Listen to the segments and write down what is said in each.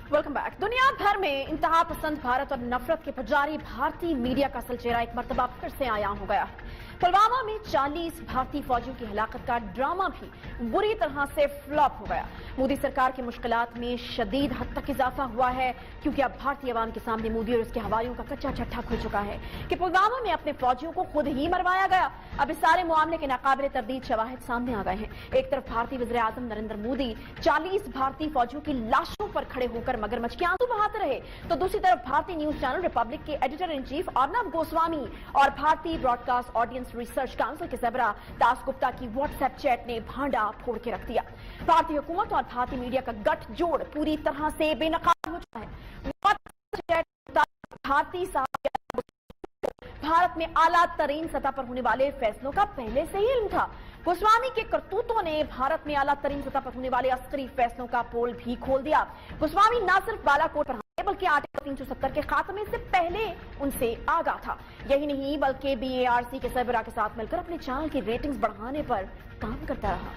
Welcome back. दुनिया भर में इंतहा पसंद भारत और नफरत के पुजारी भारतीय मीडिया का सलचेरा एक मर्तबा फिर से आया हो गया। पुलवामा में 40 भारतीय फौजियों की हलाकत का ड्रामा भी बुरी तरह से फ्लॉप हो गया। मोदी सरकार की मुश्किलात में शदीद हद तक इजाफा हुआ है, क्योंकि अब भारतीय अवाम के सामने मोदी और उसके हवारियों का कच्चा चट्टा खुल चुका है कि पुलवामा में अपने फौजियों को खुद ही मरवाया गया। अब इस सारे मामले के नाकाबिले तरदीद शवाहिद सामने आ गए हैं। एक तरफ भारतीय वज़ीर आज़म नरेंद्र मोदी 40 भारतीय फौजियों की लाशों पर खड़े होकर मगरमच्छ के आंसू बहाते रहे, तो दूसरी तरफ भारतीय न्यूज चैनल रिपब्लिक के editor in chief Arnab Goswami और भारतीय ब्रॉडकास्ट ऑडियंस रिसर्च काउंसिल के सरबराह दास गुप्ता की व्हाट्सएप चैट ने भांडा फोड़ के रख दिया। भारतीय हुकूमत और भारतीय मीडिया का गठजोड़ पूरी तरह से बेनकाब हो चुका है। भारतीय भारत में आला तरीन सतह पर होने वाले फैसलों का पहले से ही इल्म था। गोस्वामी के करतूतों ने भारत में आला तरीन सतह पर होने वाले अस्करी फैसलों का पोल भी खोल दिया। गोस्वामी न सिर्फ बालाकोट पर हमले बल्कि आर्टिकल 370 के खात्मे से पहले उनसे आगाह था। यही नहीं बल्कि BARC के सरबराह के साथ मिलकर अपने चैनल की रेटिंग्स बढ़ाने पर काम करता रहा।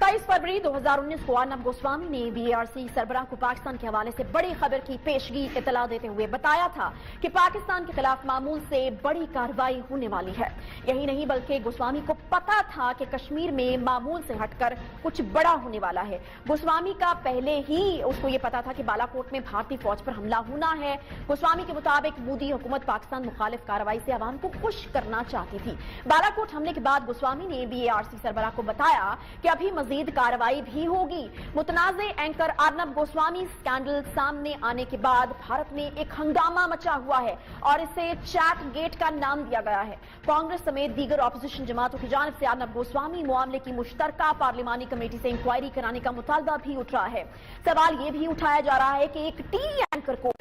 23 फरवरी 2019 को अर्नब गोस्वामी ने BARC सरबराह को पाकिस्तान के हवाले से बड़ी खबर की पेशगी इतला देते हुए बताया था कि पाकिस्तान के खिलाफ मामूल से बड़ी कार्रवाई होने वाली है। यही नहीं बल्कि गोस्वामी को पता था कि कश्मीर में मामूल से हटकर कुछ बड़ा होने वाला है। गोस्वामी का पहले ही उसको ये पता था कि बालाकोट में भारतीय फौज पर हमला होना है। गोस्वामी के मुताबिक मोदी हुकूमत पाकिस्तान मुखालिफ कार्रवाई से अवाम को खुश करना चाहती थी। बालाकोट हमले के बाद गोस्वामी ने BARC सरबराह को बताया कि अभी मजीद कार्रवाई भी होगी। मुतनाज़े एंकर अर्नब गोस्वामी स्कैंडल सामने आने के बाद भारत में एक हंगामा मचा हुआ है और इसे चैट गेट का नाम दिया गया है। कांग्रेस समेत दीगर ऑपोजिशन जमातों की जानिब से अर्नब गोस्वामी मामले की मुश्तरका पार्लिमानी कमेटी से इंक्वायरी कराने का मुतालबा भी उठ रहा है। सवाल यह भी उठाया जा रहा है कि एक टीवी एंकर को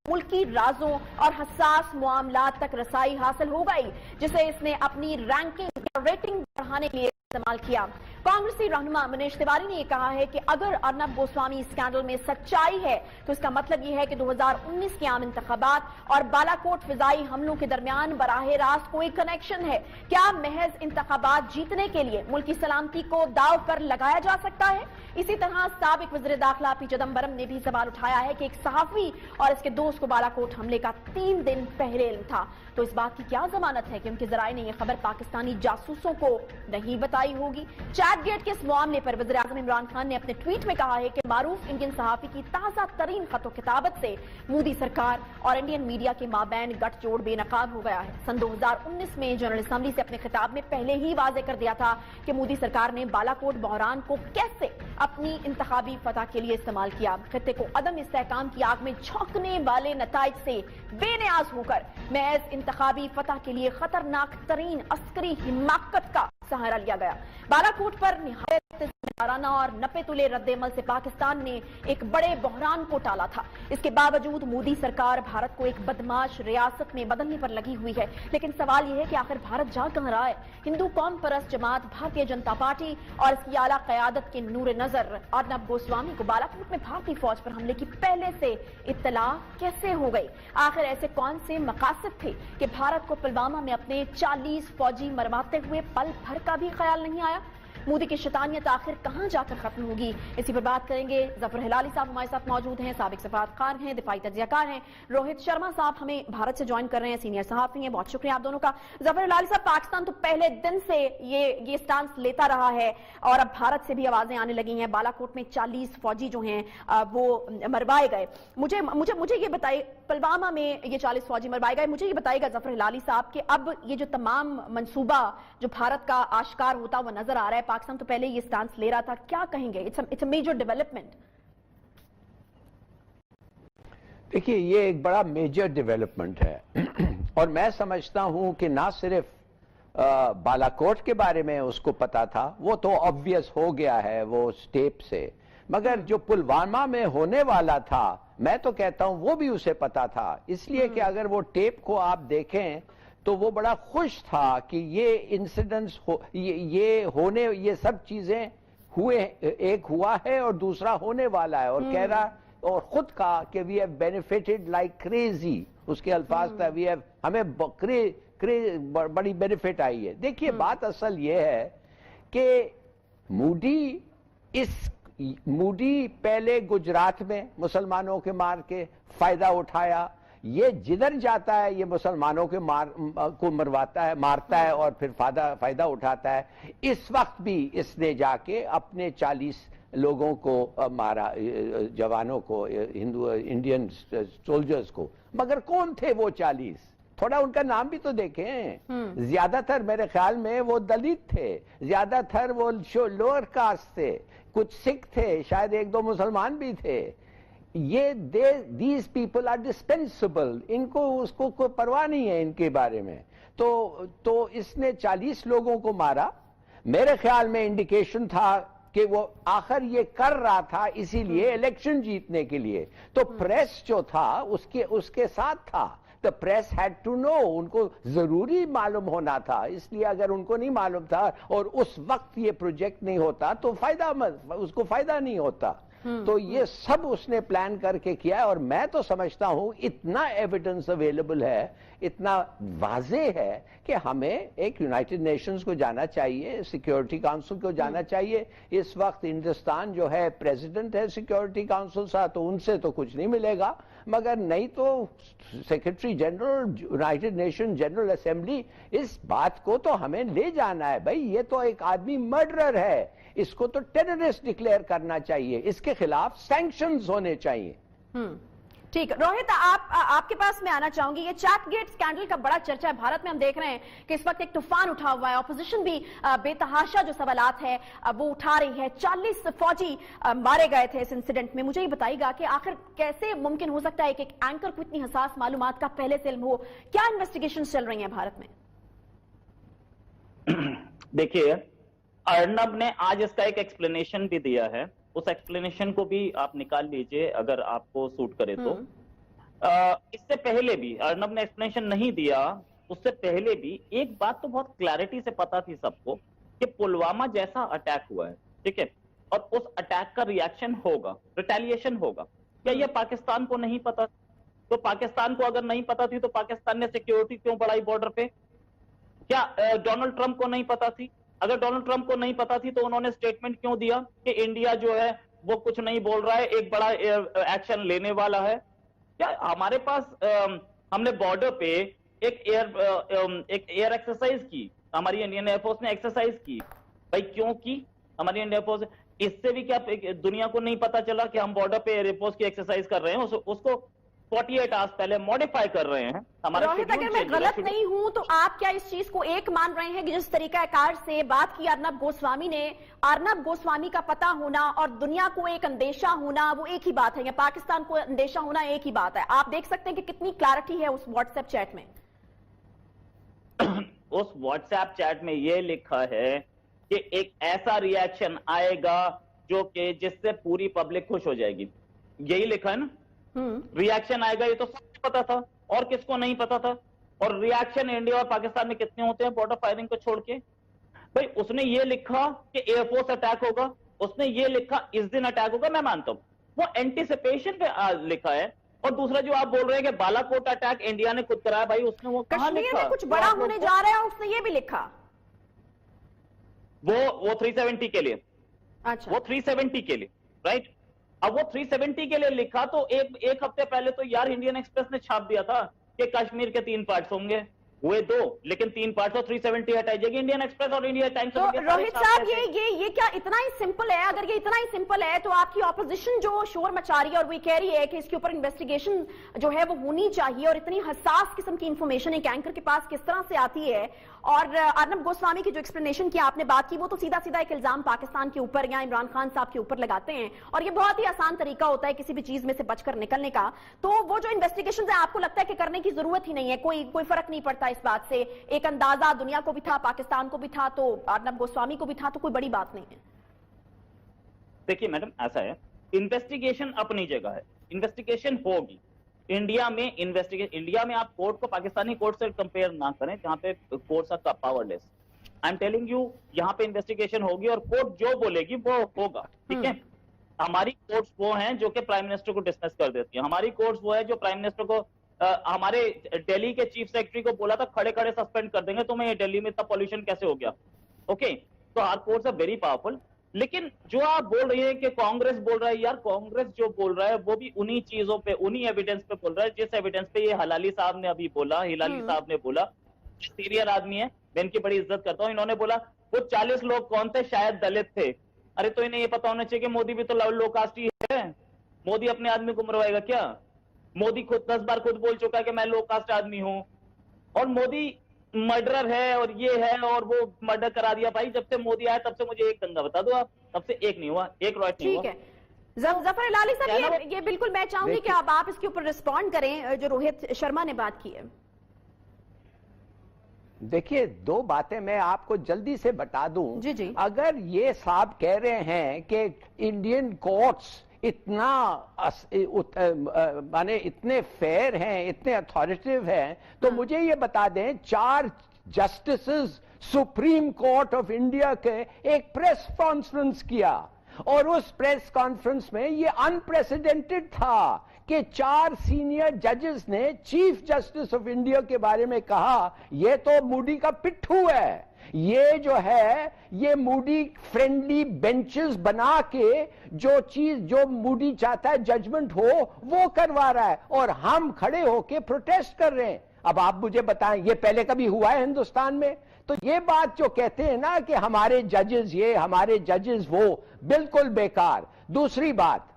मुल्की राजों और हसास मामलात तक रसाई हासिल हो गई, जिसे इसने अपनी रैंकिंग या रेटिंग बढ़ाने के लिए इस्तेमाल किया। कांग्रेसी रहनुमा मनीष तिवारी ने कहा है कि अगर अर्नब गोस्वामी स्कैंडल में सच्चाई है तो इसका मतलब यह है कि 2019 के आम इंतखाबात और बालाकोट फिजाई हमलों के दरमियान बराह रास्त कोई कनेक्शन है। क्या महज इंतखाबात जीतने के लिए मुल्की सलामती को दाव पर लगाया जा सकता है? इसी तरह साबिक वज़ीर दाखिला P चिदम्बरम ने भी सवाल उठाया है कि एक सहाफी और इसके दोस्त को बालाकोट हमले का 3 दिन पहले इल्म था, तो इस बात की क्या जमानत है कि उनके जराए ने यह खबर पाकिस्तानी जासूसों को नहीं बताई होगी। चैट गेट के इस मामले पर वज़ीर आज़म इमरान खान ने अपने ट्वीट में कहा है कि मारूफ इंडियन सहाफी की ताज़ा तरीन खतो किताबत से मोदी सरकार और इंडियन मीडिया के माबैन गठजोड़ बेनकाब हो गया है। सन 2019 में जनरल असम्बली से अपने खिताब में पहले ही वाज़े कर दिया था कि मोदी सरकार ने बालाकोट बहरान को कैसे अपनी इंतखाबी फतह के लिए इस्तेमाल किया। खित्ते को अदम इस्तेहकाम की आग में झोंकने वाले नताइज से बेनियाज होकर महज इंतखाबी फतह के लिए खतरनाक तरीन अस्करी हिमाकत का सहारा लिया गया। बालाकोट पर निहायत जिम्मेदाराना और नपे तुले रद्देमल से पाकिस्तान ने एक बड़े बहरान को टाला था। इसके बावजूद मोदी सरकार भारत को एक बदमाश रियासत में बदलने पर लगी हुई है। लेकिन सवाल यह है कि आखिर भारत जा कहां रहा है? हिंदू कौम परस्त जमात भारतीय जनता पार्टी और इसकी आला कयादत के नूर नजर अर्नब गोस्वामी को बालाकोट में भारतीय फौज पर हमले की पहले से इत्तला कैसे हो गई? आखिर ऐसे कौन से मकासद थे कि भारत को पुलवामा में अपने 40 फौजी मरवाते हुए पल भर का भी ख्याल नहीं आया? मोदी की शैतानियत आखिर कहां जाकर खत्म होगी? इसी पर बात करेंगे। जफर हिलाली साहब हमारे साथ मौजूद हैं, साबिक सफारतकार हैं, दिफाई तजियाकार हैं। रोहित शर्मा साहब हमें भारत से ज्वाइन कर रहे हैं, सीनियर सहाफी हैं। बहुत शुक्रिया आप दोनों का। जफर हिलाली साहब, पाकिस्तान तो पहले दिन से ये स्टांस लेता रहा है और अब भारत से भी आवाजें आने लगी हैं। बालाकोट में 40 फौजी जो हैं वो मरवाए गए। मुझे ये बताइए, पुलवामा में ये 40 फौजी मरवाए गए, मुझे ये बताइएगा जफर हिलाली साहब कि अब ये जो तमाम मंसूबा जो भारत का आश्कार होता हुआ नजर आ रहा है, पाकिस्तान तो पहले ये स्टांस ले रहा था, क्या कहेंगे? It's a major development. देखिए, ये एक बड़ा मेजर डेवलपमेंट है और मैं समझता हूं कि ना सिर्फ बालाकोट के बारे में उसको पता था, वो तो ऑब्वियस हो गया है वो स्टेप से, मगर जो पुलवामा में होने वाला था, मैं तो कहता हूं वो भी उसे पता था। इसलिए कि अगर वो टेप को आप देखें तो वो बड़ा खुश था कि ये इंसिडेंट्स ये सब चीजें हुए, एक हुआ है और दूसरा होने वाला है, और कह रहा और खुद कहा कि we have benefited like crazy, उसके अल्फाज था, वी हैव, हमें बड़ी बेनिफिट आई है। देखिए, बात असल ये है कि मोदी मोदी पहले गुजरात में मुसलमानों के मार के फायदा उठाया, ये जिधर जाता है ये मुसलमानों के को मरवाता है, मारता है और फिर फायदा उठाता है। इस वक्त भी इसने जाके अपने 40 लोगों को मारा, जवानों को, हिंदू इंडियन सोल्जर्स को। मगर कौन थे वो 40? थोड़ा उनका नाम भी तो देखें। ज्यादातर मेरे ख्याल में वो दलित थे, ज्यादातर वो लोअर कास्ट थे, कुछ सिख थे, शायद 1-2 मुसलमान भी थे। ये दीज पीपल आर डिस्पेंसिबल, इनको उसको कोई परवाह नहीं है इनके बारे में। तो इसने 40 लोगों को मारा। मेरे ख्याल में इंडिकेशन था कि वो आखिर ये कर रहा था इसीलिए इलेक्शन जीतने के लिए। तो प्रेस जो था उसके साथ था। The press had to know, उनको जरूरी मालूम होना था। इसलिए अगर उनको नहीं मालूम था और उस वक्त ये प्रोजेक्ट नहीं होता तो उसको फायदा नहीं होता। तो ये सब उसने प्लान करके किया है। और मैं तो समझता हूं इतना एविडेंस अवेलेबल है, इतना वाजे है कि हमें एक यूनाइटेड नेशंस को जाना चाहिए, सिक्योरिटी काउंसिल को जाना चाहिए। इस वक्त हिंदुस्तान जो है प्रेसिडेंट है सिक्योरिटी काउंसिल सा, तो उनसे तो कुछ नहीं मिलेगा, मगर नहीं तो secretary general United nation general assembly, इस बात को तो हमें ले जाना है। भाई ये तो एक आदमी मर्डरर है, इसको तो टेररिस्ट डिक्लेयर करना चाहिए, इसके खिलाफ सैंक्शंस होने चाहिए। ठीक, रोहित आपके पास मैं आना चाहूंगी। ये चैटगेट स्कैंडल का बड़ा चर्चा है भारत में। हम देख रहे हैं कि इस वक्त एक तूफान उठा हुआ है, ऑपोजिशन भी बेतहाशा जो सवालात है वो उठा रही है। 40 फौजी मारे गए थे इस इंसिडेंट में। मुझे ये बताइएगा कि आखिर कैसे मुमकिन हो सकता है कि एक एंकर को इतनी हसास मालूमात का पहले से इल्म हो? क्या इन्वेस्टिगेशन चल रही है भारत में? देखिए, अर्नब ने आज इसका एक एक्सप्लेनेशन भी दिया है, उस एक्सप्लेनेशन को भी आप निकाल लीजिए अगर आपको सूट करे तो। इससे पहले भी अर्नब ने एक्सप्लेनेशन नहीं दिया, उससे पहले भी एक बात तो बहुत क्लैरिटी से पता थी सबको कि पुलवामा जैसा अटैक हुआ है, ठीक है, और उस अटैक का रिएक्शन होगा, रिटेलिएशन होगा। क्या यह पाकिस्तान को नहीं पता? तो पाकिस्तान को अगर नहीं पता थी तो पाकिस्तान ने सिक्योरिटी क्यों बढ़ाई बॉर्डर पे? क्या डोनाल्ड ट्रंप को नहीं पता थी? अगर डोनाल्ड ट्रंप को नहीं पता थी तो उन्होंने स्टेटमेंट क्यों दिया कि इंडिया जो है वो कुछ नहीं बोल रहा है, एक बड़ा एक्शन लेने वाला है? क्या हमारे पास हमने बॉर्डर पे एक एयर एक्सरसाइज की, हमारी इंडियन एयरफोर्स ने एक्सरसाइज की। भाई क्यों की हमारी इंडियन एयरफोर्स? इससे भी क्या दुनिया को नहीं पता चला कि हम बॉर्डर पे एयरफोर्स की एक्सरसाइज कर रहे हैं? उसको 48 आवर्स पहले मॉडिफाई कर रहे हैं। रोहित, अगर मैं गलत नहीं हूं तो आप क्या इस चीज को एक मान रहे हैं कि जिस तरीकाकार से बात की अर्नब गोस्वामी ने, अर्नब गोस्वामी का पता होना और दुनिया को एक अंदेशा होना वो एक ही बात है, या पाकिस्तान को अंदेशा होना एक ही बात है? आप देख सकते हैं कि कितनी क्लैरिटी है उस व्हाट्सएप चैट में। उस व्हाट्सएप चैट में ये लिखा है कि एक ऐसा रिएक्शन आएगा जो कि जिससे पूरी पब्लिक खुश हो जाएगी, यही लिखा है ना। रिएक्शन आएगा, ये तो सबको पता था, और किसको नहीं पता था? और रिएक्शन इंडिया और पाकिस्तान में कितने होते हैं बॉर्डर फायरिंग को छोड़ के? भाई उसने ये लिखा कि एयरफोर्स अटैक होगा, उसने ये लिखा इस दिन अटैक होगा, मैं मानता हूं वो एंटीसिपेशन पे लिखा है। और दूसरा जो आप बोल रहे हैं कि बालाकोट अटैक इंडिया ने खुद कराया, भाई उसने वो कहां लिखा? कश्मीर में कुछ बड़ा होने जा रहा है, उसने ये भी लिखा। वो 370 के लिए, अच्छा, वो 370 के लिए, राइट। अब वो 370 के लिए लिखा तो एक हफ्ते पहले तो यार इंडियन एक्सप्रेस ने छाप दिया था कि कश्मीर के 3 पार्ट्स होंगे, हुए 2, लेकिन 3 पार्ट्स और 370 हटाई जाएगी। इंडियन एक्सप्रेस और इंडिया टाइम्स तो रोहित साहब ये क्या इतना ही सिंपल है? अगर ये इतना ही सिंपल है तो आपकी ऑपोजिशन जो शोर मचा रही है और वो कह रही है कि इसके ऊपर इन्वेस्टिगेशन जो है वो होनी चाहिए, और इतनी हसास किस्म की इंफॉर्मेशन एक एंकर के पास किस तरह से आती है? और अर्नब गोस्वामी की जो एक्सप्लेनेशन की आपने बात की वो तो सीधा सीधा एक इल्जाम पाकिस्तान के ऊपर या इमरान खान साहब के ऊपर लगाते हैं, और ये बहुत ही आसान तरीका होता है किसी भी चीज में से बचकर निकलने का। तो वो जो इन्वेस्टिगेशन है आपको लगता है कि करने की जरूरत ही नहीं है, कोई फर्क नहीं पड़ता इस बात से? एक अंदाजा दुनिया को भी था, पाकिस्तान को भी था, तो अर्नब गोस्वामी को भी था, तो कोई बड़ी बात नहीं है। देखिए मैडम, ऐसा है, इन्वेस्टिगेशन अपनी जगह है, इन्वेस्टिगेशन होगी। इंडिया में इंडिया में आप कोर्ट को पाकिस्तानी कोर्ट से कंपेयर ना करें जहां पे courts are powerless. I am telling you, यहाँ पे इन्वेस्टिगेशन होगी और कोर्ट जो बोलेगी वो होगा, ठीक है। हमारी कोर्ट्स वो हैं जो कि प्राइम मिनिस्टर को डिसमिस कर देती है, हमारी कोर्ट्स वो है जो प्राइम मिनिस्टर को हमारे दिल्ली के चीफ सेक्रेटरी को बोला था खड़े खड़े सस्पेंड कर देंगे तुम्हें, ये दिल्ली में इतना पॉल्यूशन कैसे हो गया? ओके, तो our courts are very powerful. लेकिन जो आप बोल रही है कि कांग्रेस बोल रहा है, यार कांग्रेस जो बोल रहा है वो भी उन्हीं चीजों पे, उन्हीं एविडेंस पे बोल रहा है जिस एविडेंस पे ये हिलाली साहब ने अभी बोला। हिलाली साहब ने बोला, सीरियर आदमी है, मैं इनकी बड़ी इज्जत करता हूं। इन्होंने बोला वो 40 लोग कौन थे, शायद दलित थे। अरे तो इन्हें ये पता होना चाहिए कि मोदी भी तो लो कास्ट ही है। मोदी अपने आदमी को मरवाएगा क्या? मोदी खुद 10 बार खुद बोल चुका है कि मैं लो कास्ट आदमी हूं, और मोदी मर्डरर है और ये है और वो मर्डर करा दिया। भाई जब से मोदी आया तब से मुझे एक दंगा बता दो आप, तब से एक नहीं हुआ, एक रॉयट नहीं हुआ। ठीक है जफर हिलाली साहब, ये बिल्कुल मैं चाहूंगी कि आप इसके ऊपर रिस्पॉन्ड करें जो रोहित शर्मा ने बात की है। देखिए, दो बातें मैं आपको जल्दी से बता दूं। जी। अगर ये साहब कह रहे हैं कि इंडियन कोर्ट्स इतना माने इतने फेयर हैं, इतने अथॉरिटेटिव हैं, तो मुझे ये बता दें 4 justices supreme court of India के एक प्रेस कॉन्फ्रेंस किया, और उस प्रेस कॉन्फ्रेंस में ये अनप्रेसिडेंटेड था कि 4 सीनियर जजेस ने चीफ जस्टिस ऑफ इंडिया के बारे में कहा ये तो मूडी का पिट्ठू है, ये जो है ये मूडी फ्रेंडली बेंचेस बना के जो मूडी चाहता है जजमेंट हो वो करवा रहा है, और हम खड़े होके प्रोटेस्ट कर रहे हैं। अब आप मुझे बताएं ये पहले कभी हुआ है हिंदुस्तान में? तो ये बात जो कहते हैं ना कि हमारे जजेस ये, हमारे जजेस वो, बिल्कुल बेकार। दूसरी बात,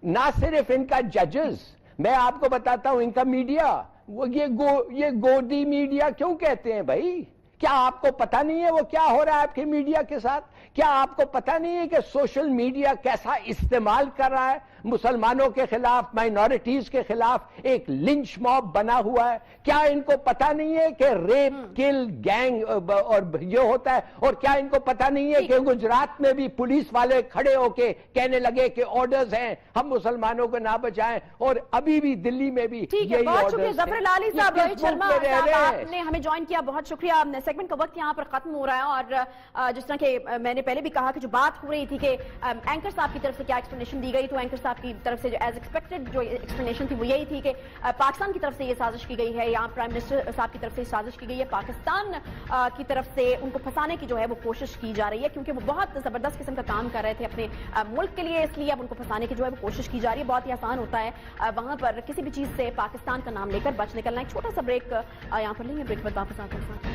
ना सिर्फ इनका जजेस, मैं आपको बताता हूं इनका मीडिया, वो ये गोदी मीडिया क्यों कहते हैं भाई? क्या आपको पता नहीं है वो क्या हो रहा है आपके मीडिया के साथ? क्या आपको पता नहीं है कि सोशल मीडिया कैसा इस्तेमाल कर रहा है? मुसलमानों के खिलाफ, माइनॉरिटीज के खिलाफ एक लिंच मॉब बना हुआ है। क्या इनको पता नहीं है कि रेप, किल, गैंग और ये होता है? और क्या इनको पता नहीं है कि गुजरात में भी पुलिस वाले खड़े होके कहने लगे कि ऑर्डर्स हैं हम मुसलमानों को ना बचाएं, और अभी भी दिल्ली में भी यही बहुत शुक्रिया ऑर्डर्स हैं। जफर हिलाली साहब, रोहित शर्मा मुल्क में रह साहब, रहे हैं। आपने हमें ज्वाइन किया, बहुत शुक्रिया। सेगमेंट का वक्त यहाँ पर खत्म हो रहा है, और जिस तरह के मैंने पहले भी कहा कि जो बात हो रही थी कि एंकर साहब की तरफ से क्या एक्सप्लेनेशन दी गई, तो एंकर साहब की तरफ से एज एक्सपेक्टेड जो एक्सप्लेनेशन थी वो यही थी कि पाकिस्तान की तरफ से ये साजिश की गई है, यहाँ प्राइम मिनिस्टर साहब की तरफ से साजिश की गई है, पाकिस्तान की तरफ से उनको फंसाने की जो है वो कोशिश की जा रही है, क्योंकि वो बहुत जबरदस्त किस्म का काम कर रहे थे अपने मुल्क के लिए, इसलिए अब उनको फंसाने की जो है वो कोशिश की जा रही है। बहुत ही आसान होता है वहां पर किसी भी चीज से पाकिस्तान का नाम लेकर बच निकलना। एक छोटा सा ब्रेक यहाँ पर लेंगे, ब्रेक पर वापस आते हैं।